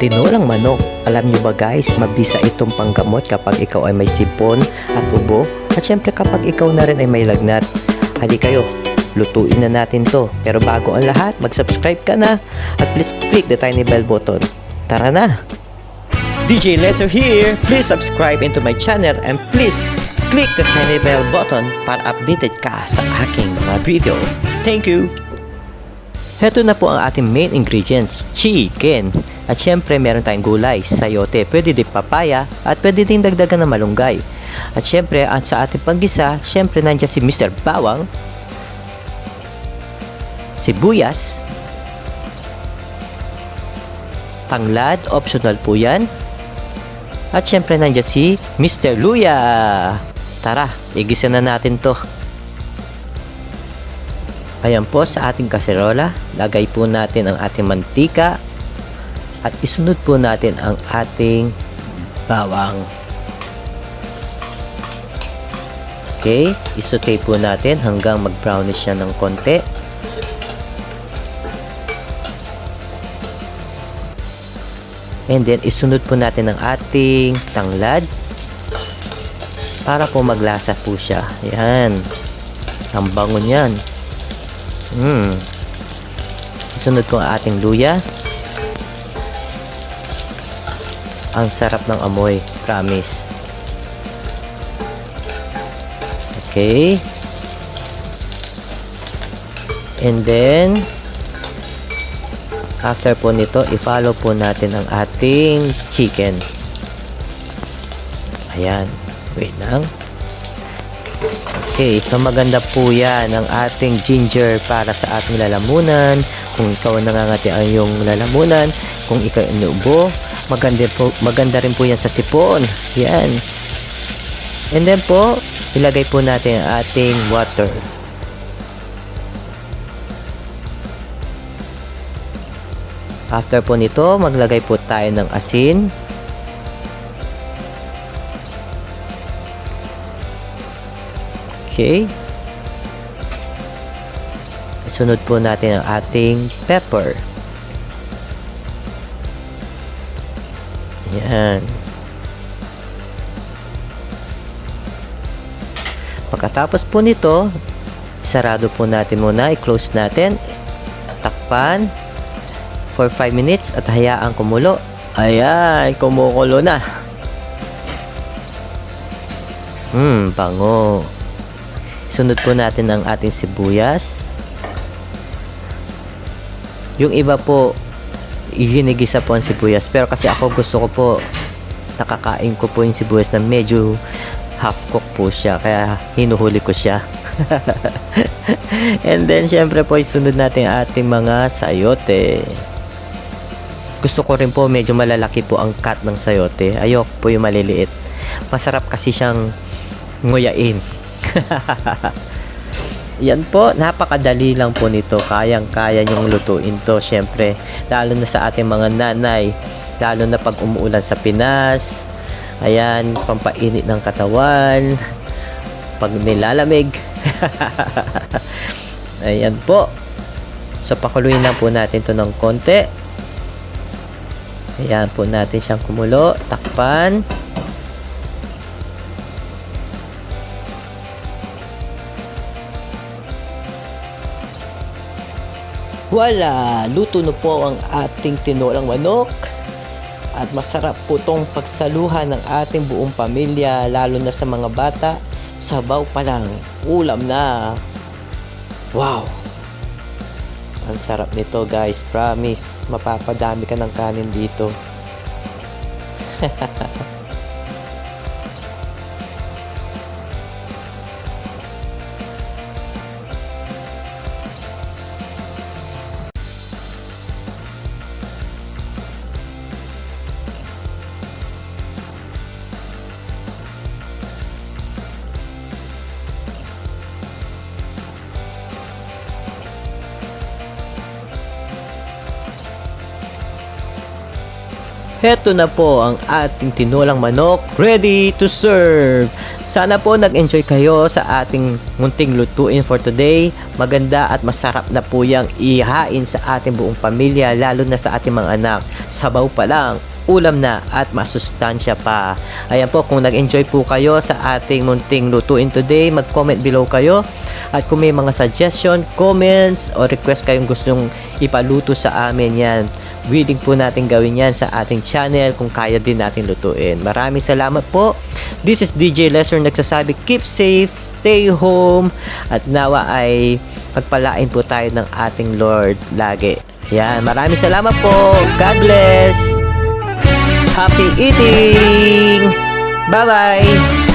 Tinolang manok. Alam nyo ba guys, mabisa itong panggamot kapag ikaw ay may sipon at ubo. At syempre kapag ikaw na rin ay may lagnat. Hali kayo, lutuin na natin to. Pero bago ang lahat, mag-subscribe ka na. At please click the tiny bell button. Tara na! DJ Leso here. Please subscribe into my channel and please click the tiny bell button para updated ka sa aking mga video. Thank you! Heto na po ang ating main ingredients, chicken. At syempre meron tayong gulay, sayote, pwede din papaya at pwede din dagdagan ng malunggay. At syempre sa ating panggisa, syempre nandiyan si Mr. Bawang, sibuyas, tanglad, optional po yan. At syempre nandiyan si Mr. Luya. Tara, igisa na natin to. Ayan po sa ating kaserola, lagay po natin ang ating mantika at isunod po natin ang ating bawang. Okay, isote po natin hanggang mag-brownish siya ng konti. And then isunod po natin ang ating tanglad para po maglasa po siya. Ayan, ang bango niyan. Isunod ko ang ating luya. Ang sarap ng amoy, promise. Okay. And then after po nito, i-follow po natin ang ating chicken. Ayan, wait lang. Okay, so maganda po yan ang ating ginger para sa ating lalamunan. Kung ikaw nangangatian yung lalamunan, kung ikaw inuubo, maganda rin po yan sa sipon. Yan. And then po, ilagay po natin ang ating water. After po nito, maglagay po tayo ng asin. Okay. Sunod po natin ang ating pepper. Ayan. Pagkatapos po nito, sarado po natin muna, i-close natin, takpan for 5 minutes at hayaan kumulo. Ayan, kumukulo na. Bango. Sunod po natin ang ating sibuyas. Yung iba po, ginigisa po ang sibuyas. Pero kasi ako gusto ko po, nakakain ko po yung sibuyas na medyo half cook po siya. Kaya hinuhuli ko siya. And then, syempre po, isunod natin ang ating mga sayote. Gusto ko rin po, medyo malalaki po ang cut ng sayote. Ayoko po yung maliliit. Masarap kasi siyang nguyain. Yan po, napakadali lang po nito. Kayang-kaya nyong lutuin to, syempre. Lalo na sa ating mga nanay. Lalo na pag umuulan sa Pinas. Ayan, pampainit ng katawan. Pag nilalamig. Ayan po. So, pakuluin lang po natin to ng konti. Ayan po natin siyang kumulo. Takpan. Wala! Luto na po ang ating tinolang manok. At masarap po itong pagsaluhan ng ating buong pamilya, lalo na sa mga bata. Sabaw pa lang, ulam na. Wow! Ang sarap nito guys, promise. Mapapadami ka ng kanin dito. Heto na po ang ating tinolang manok, ready to serve. Sana po nag-enjoy kayo sa ating munting lutuin for today. Maganda at masarap na po yung ihain sa ating buong pamilya, lalo na sa ating mga anak. Sabaw pa lang, ulam na at masustansya pa. Ayan po, kung nag-enjoy po kayo sa ating munting lutuin today, mag-comment below kayo. At kung may mga suggestion, comments, o request kayong gustong ipaluto sa amin yan, willing po natin gawin yan sa ating channel kung kaya din natin lutuin. Maraming salamat po. This is DJ Lesser nagsasabi, keep safe, stay home, at nawa ay pagpalain po tayo ng ating Lord lagi. Yan, maraming salamat po. God bless. Happy eating! Bye-bye!